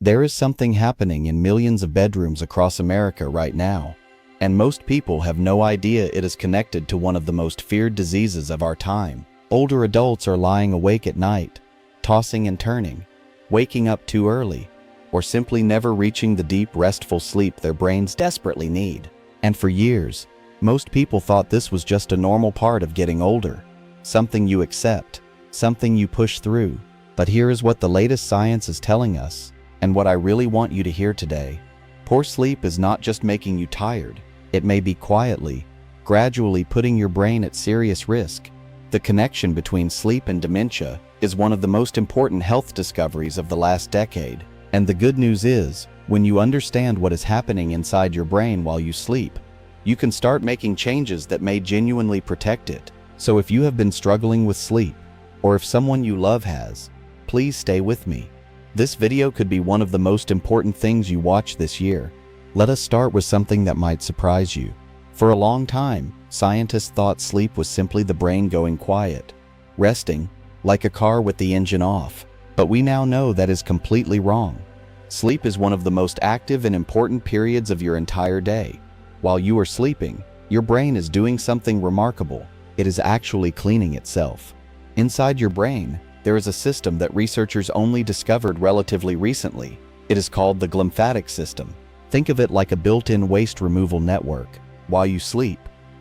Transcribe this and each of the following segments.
There is something happening in millions of bedrooms across America right now, and most people have no idea it is connected to one of the most feared diseases of our time. Older adults are lying awake at night, tossing and turning, waking up too early, or simply never reaching the deep, restful sleep their brains desperately need. And for years, most people thought this was just a normal part of getting older, something you accept, something you push through. But here is what the latest science is telling us, and what I really want you to hear today. Poor sleep is not just making you tired, it may be quietly, gradually putting your brain at serious risk. The connection between sleep and dementia is one of the most important health discoveries of the last decade. And the good news is, when you understand what is happening inside your brain while you sleep, you can start making changes that may genuinely protect it. So if you have been struggling with sleep, or if someone you love has, please stay with me. This video could be one of the most important things you watch this year. Let us start with something that might surprise you. For a long time, scientists thought sleep was simply the brain going quiet, resting, like a car with the engine off. But we now know that is completely wrong. Sleep is one of the most active and important periods of your entire day. While you are sleeping, your brain is doing something remarkable. It is actually cleaning itself. Inside your brain, there is a system that researchers only discovered relatively recently. It is called the glymphatic system. Think of it like a built-in waste removal network. While you sleep,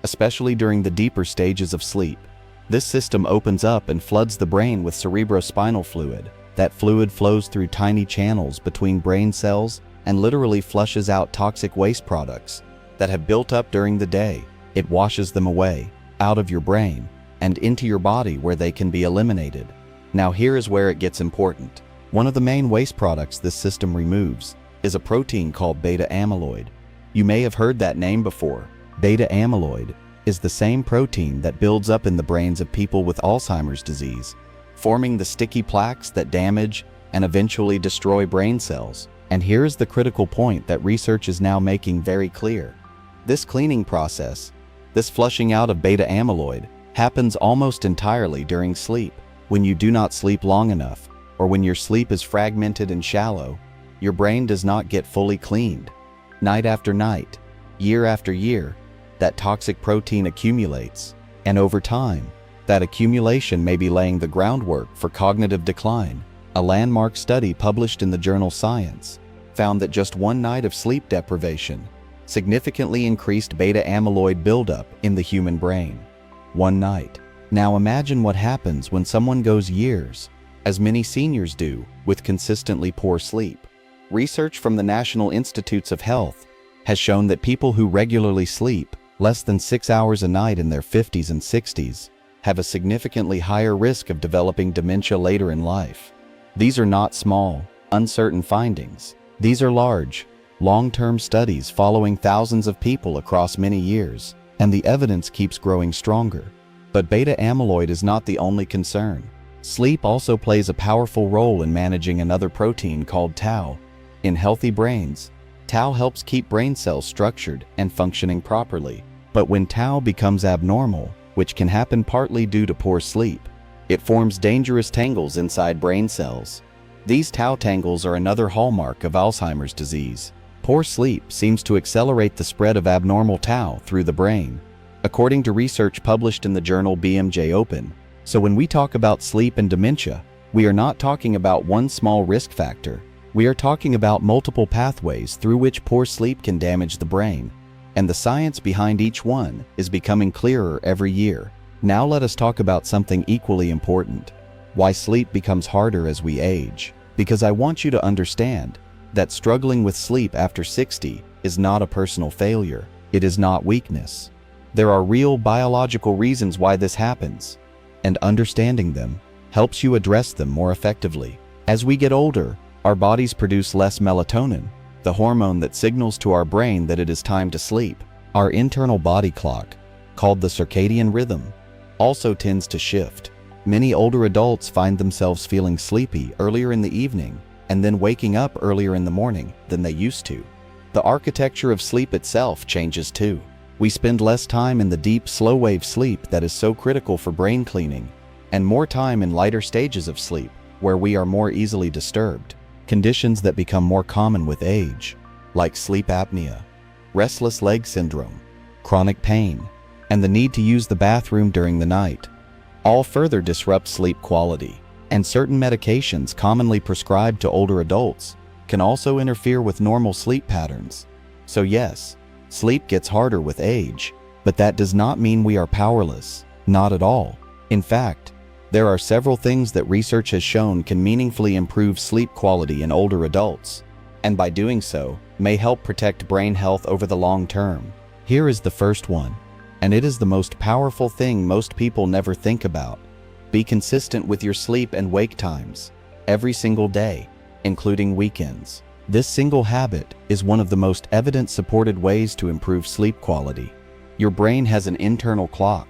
especially during the deeper stages of sleep, this system opens up and floods the brain with cerebrospinal fluid. That fluid flows through tiny channels between brain cells and literally flushes out toxic waste products that have built up during the day. It washes them away, out of your brain, and into your body where they can be eliminated. Now here is where it gets important. One of the main waste products this system removes is a protein called beta-amyloid. You may have heard that name before. Beta-amyloid is the same protein that builds up in the brains of people with Alzheimer's disease, forming the sticky plaques that damage and eventually destroy brain cells. And here is the critical point that research is now making very clear. This cleaning process, this flushing out of beta-amyloid, happens almost entirely during sleep. When you do not sleep long enough, or when your sleep is fragmented and shallow, your brain does not get fully cleaned. Night after night, year after year, that toxic protein accumulates, and over time, that accumulation may be laying the groundwork for cognitive decline. A landmark study published in the journal Science found that just one night of sleep deprivation significantly increased beta-amyloid buildup in the human brain. One night. Now imagine what happens when someone goes years, as many seniors do, with consistently poor sleep. Research from the National Institutes of Health has shown that people who regularly sleep less than 6 hours a night in their 50s and 60s have a significantly higher risk of developing dementia later in life. These are not small, uncertain findings. These are large, long-term studies following thousands of people across many years, and the evidence keeps growing stronger. But beta-amyloid is not the only concern. Sleep also plays a powerful role in managing another protein called tau. In healthy brains, tau helps keep brain cells structured and functioning properly. But when tau becomes abnormal, which can happen partly due to poor sleep, it forms dangerous tangles inside brain cells. These tau tangles are another hallmark of Alzheimer's disease. Poor sleep seems to accelerate the spread of abnormal tau through the brain, according to research published in the journal BMJ Open. So when we talk about sleep and dementia, we are not talking about one small risk factor. We are talking about multiple pathways through which poor sleep can damage the brain. And the science behind each one is becoming clearer every year. Now let us talk about something equally important: why sleep becomes harder as we age. Because I want you to understand that struggling with sleep after 60 is not a personal failure. It is not weakness. There are real biological reasons why this happens, and understanding them helps you address them more effectively. As we get older, our bodies produce less melatonin, the hormone that signals to our brain that it is time to sleep. Our internal body clock, called the circadian rhythm, also tends to shift. Many older adults find themselves feeling sleepy earlier in the evening and then waking up earlier in the morning than they used to. The architecture of sleep itself changes too. We spend less time in the deep, slow-wave sleep that is so critical for brain cleaning, and more time in lighter stages of sleep, where we are more easily disturbed. conditions that become more common with age, like sleep apnea, restless leg syndrome, chronic pain, and the need to use the bathroom during the night, all further disrupt sleep quality. And certain medications commonly prescribed to older adults can also interfere with normal sleep patterns. So yes, sleep gets harder with age, but that does not mean we are powerless, not at all. In fact, there are several things that research has shown can meaningfully improve sleep quality in older adults, and by doing so, may help protect brain health over the long term. Here is the first one, and it is the most powerful thing most people never think about. Be consistent with your sleep and wake times, every single day, including weekends. This single habit is one of the most evidence-supported ways to improve sleep quality. Your brain has an internal clock,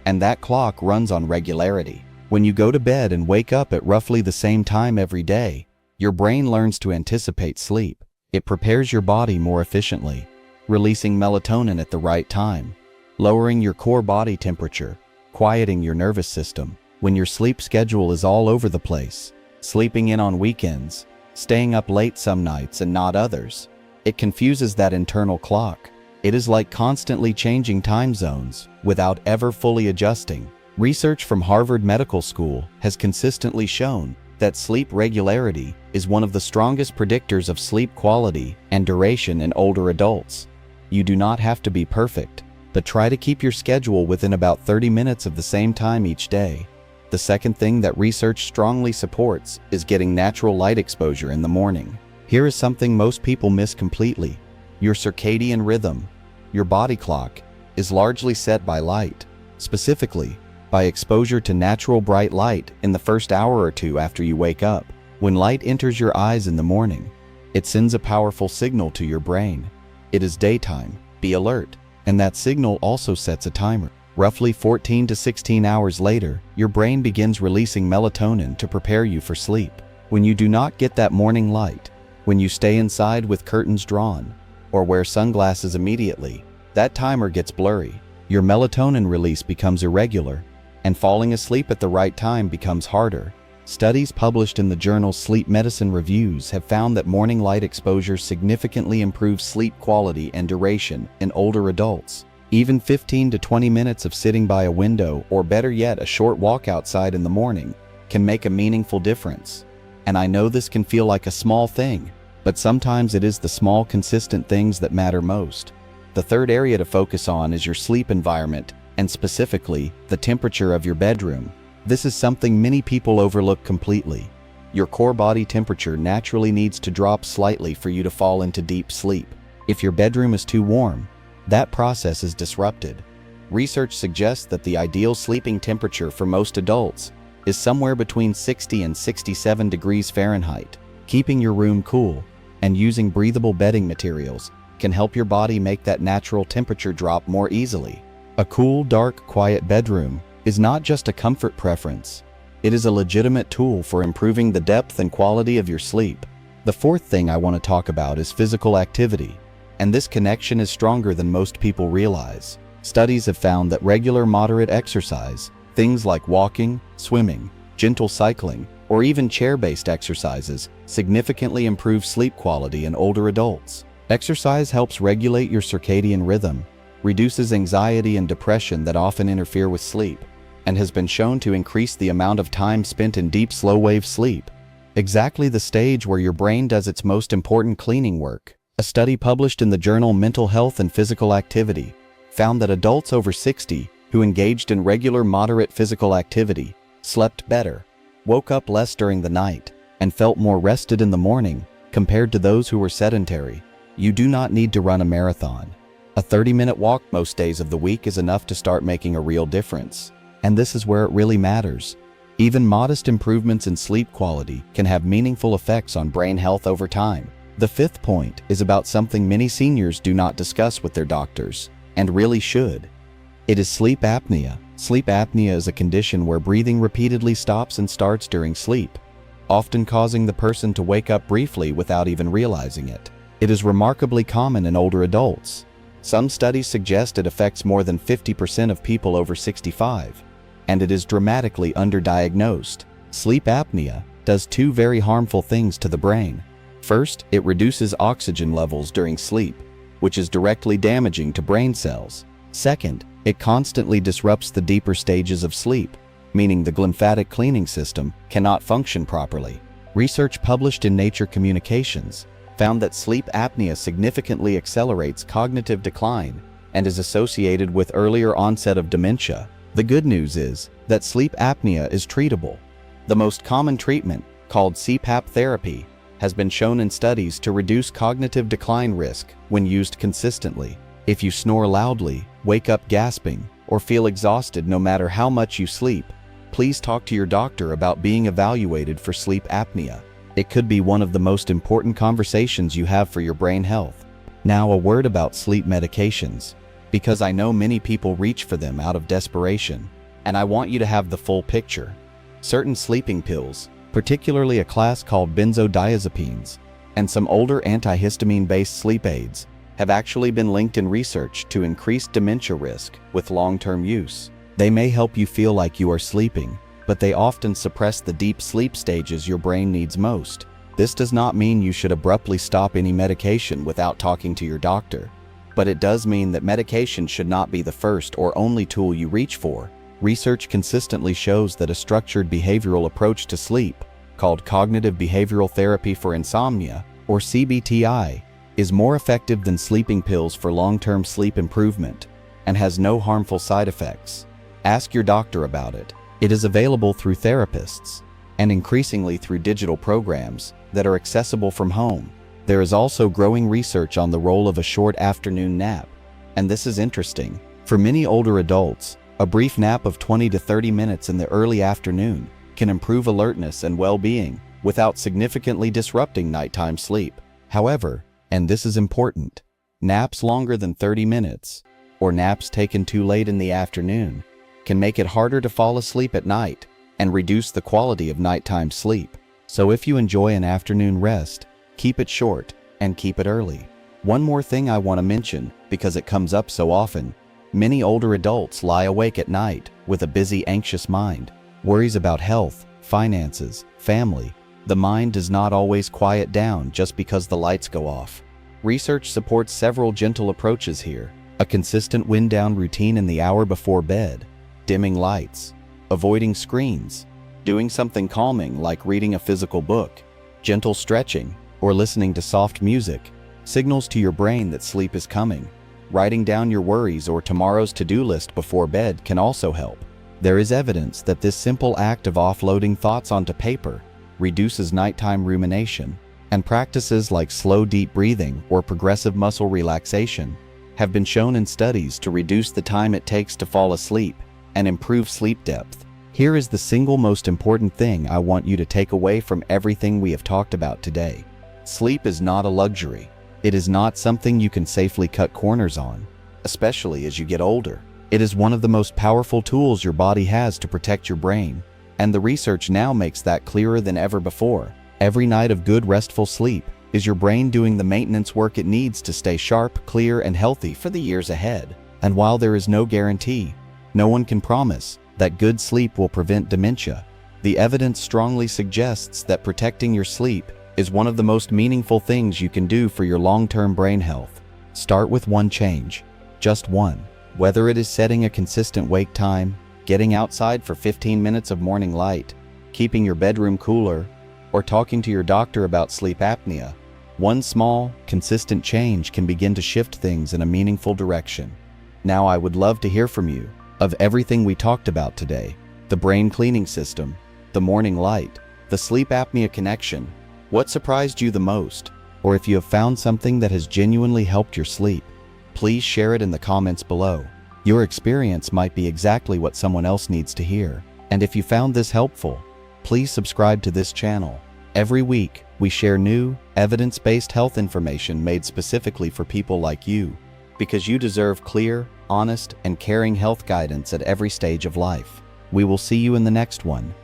and that clock runs on regularity. When you go to bed and wake up at roughly the same time every day, your brain learns to anticipate sleep. It prepares your body more efficiently, releasing melatonin at the right time, lowering your core body temperature, quieting your nervous system. When your sleep schedule is all over the place, sleeping in on weekends, staying up late some nights and not others, it confuses that internal clock. It is like constantly changing time zones without ever fully adjusting. Research from Harvard Medical School has consistently shown that sleep regularity is one of the strongest predictors of sleep quality and duration in older adults. You do not have to be perfect, but try to keep your schedule within about 30 minutes of the same time each day. The second thing that research strongly supports is getting natural light exposure in the morning. Here is something most people miss completely. Your circadian rhythm, your body clock, is largely set by light, specifically by exposure to natural bright light in the first hour or two after you wake up. When light enters your eyes in the morning, it sends a powerful signal to your brain. It is daytime, be alert, and that signal also sets a timer. Roughly 14 to 16 hours later, your brain begins releasing melatonin to prepare you for sleep. When you do not get that morning light, when you stay inside with curtains drawn, or wear sunglasses immediately, that timer gets blurry. Your melatonin release becomes irregular, and falling asleep at the right time becomes harder. Studies published in the journal Sleep Medicine Reviews have found that morning light exposure significantly improves sleep quality and duration in older adults. Even 15 to 20 minutes of sitting by a window, or better yet, a short walk outside in the morning, can make a meaningful difference. And I know this can feel like a small thing, but sometimes it is the small, consistent things that matter most. The third area to focus on is your sleep environment, and specifically, the temperature of your bedroom. This is something many people overlook completely. Your core body temperature naturally needs to drop slightly for you to fall into deep sleep. If your bedroom is too warm, that process is disrupted. Research suggests that the ideal sleeping temperature for most adults is somewhere between 60 and 67 degrees Fahrenheit. Keeping your room cool and using breathable bedding materials can help your body make that natural temperature drop more easily. A cool, dark, quiet bedroom is not just a comfort preference. It is a legitimate tool for improving the depth and quality of your sleep. The fourth thing I want to talk about is physical activity. And this connection is stronger than most people realize. Studies have found that regular moderate exercise, things like walking, swimming, gentle cycling, or even chair-based exercises, significantly improve sleep quality in older adults. Exercise helps regulate your circadian rhythm, reduces anxiety and depression that often interfere with sleep, and has been shown to increase the amount of time spent in deep slow-wave sleep, exactly the stage where your brain does its most important cleaning work. A study published in the journal Mental Health and Physical Activity found that adults over 60 who engaged in regular moderate physical activity slept better, woke up less during the night, and felt more rested in the morning compared to those who were sedentary. You do not need to run a marathon. A 30-minute walk most days of the week is enough to start making a real difference. And this is where it really matters. Even modest improvements in sleep quality can have meaningful effects on brain health over time. The fifth point is about something many seniors do not discuss with their doctors, and really should. It is sleep apnea. Sleep apnea is a condition where breathing repeatedly stops and starts during sleep, often causing the person to wake up briefly without even realizing it. It is remarkably common in older adults. Some studies suggest it affects more than 50% of people over 65, and it is dramatically underdiagnosed. Sleep apnea does two very harmful things to the brain. First, it reduces oxygen levels during sleep, which is directly damaging to brain cells. Second, it constantly disrupts the deeper stages of sleep, meaning the glymphatic cleaning system cannot function properly. Research published in Nature Communications found that sleep apnea significantly accelerates cognitive decline and is associated with earlier onset of dementia. The good news is that sleep apnea is treatable. The most common treatment, called CPAP therapy, has been shown in studies to reduce cognitive decline risk when used consistently. If you snore loudly, wake up gasping, or feel exhausted no matter how much you sleep, please talk to your doctor about being evaluated for sleep apnea. It could be one of the most important conversations you have for your brain health. Now, a word about sleep medications, because I know many people reach for them out of desperation, and I want you to have the full picture. Certain sleeping pills, particularly a class called benzodiazepines, and some older antihistamine-based sleep aids, have actually been linked in research to increased dementia risk with long-term use. They may help you feel like you are sleeping, but they often suppress the deep sleep stages your brain needs most. This does not mean you should abruptly stop any medication without talking to your doctor, but it does mean that medication should not be the first or only tool you reach for. Research consistently shows that a structured behavioral approach to sleep, called cognitive behavioral therapy for insomnia, or CBT-I, is more effective than sleeping pills for long-term sleep improvement and has no harmful side effects. Ask your doctor about it. It is available through therapists and increasingly through digital programs that are accessible from home. There is also growing research on the role of a short afternoon nap, and this is interesting. For many older adults, a brief nap of 20 to 30 minutes in the early afternoon can improve alertness and well-being without significantly disrupting nighttime sleep. However, and this is important, naps longer than 30 minutes, or naps taken too late in the afternoon, can make it harder to fall asleep at night and reduce the quality of nighttime sleep. So if you enjoy an afternoon rest, keep it short and keep it early. One more thing I want to mention, because it comes up so often. Many older adults lie awake at night with a busy, anxious mind, worries about health, finances, family. The mind does not always quiet down just because the lights go off. Research supports several gentle approaches here. A consistent wind-down routine in the hour before bed, dimming lights, avoiding screens, doing something calming like reading a physical book, gentle stretching, or listening to soft music signals to your brain that sleep is coming. Writing down your worries or tomorrow's to-do list before bed can also help. There is evidence that this simple act of offloading thoughts onto paper reduces nighttime rumination, and practices like slow deep breathing or progressive muscle relaxation have been shown in studies to reduce the time it takes to fall asleep and improve sleep depth. Here is the single most important thing I want you to take away from everything we have talked about today. Sleep is not a luxury. It is not something you can safely cut corners on, especially as you get older. It is one of the most powerful tools your body has to protect your brain, and the research now makes that clearer than ever before. Every night of good restful sleep is your brain doing the maintenance work it needs to stay sharp, clear, and healthy for the years ahead. And while there is no guarantee, no one can promise that good sleep will prevent dementia, the evidence strongly suggests that protecting your sleep is one of the most meaningful things you can do for your long-term brain health. Start with one change, just one. Whether it is setting a consistent wake time, getting outside for 15 minutes of morning light, keeping your bedroom cooler, or talking to your doctor about sleep apnea, one small, consistent change can begin to shift things in a meaningful direction. Now, I would love to hear from you. Of everything we talked about today, the brain cleaning system, the morning light, the sleep apnea connection, what surprised you the most? Or if you have found something that has genuinely helped your sleep, please share it in the comments below. Your experience might be exactly what someone else needs to hear. And if you found this helpful, please subscribe to this channel. Every week, we share new, evidence-based health information made specifically for people like you, because you deserve clear, honest, and caring health guidance at every stage of life. We will see you in the next one.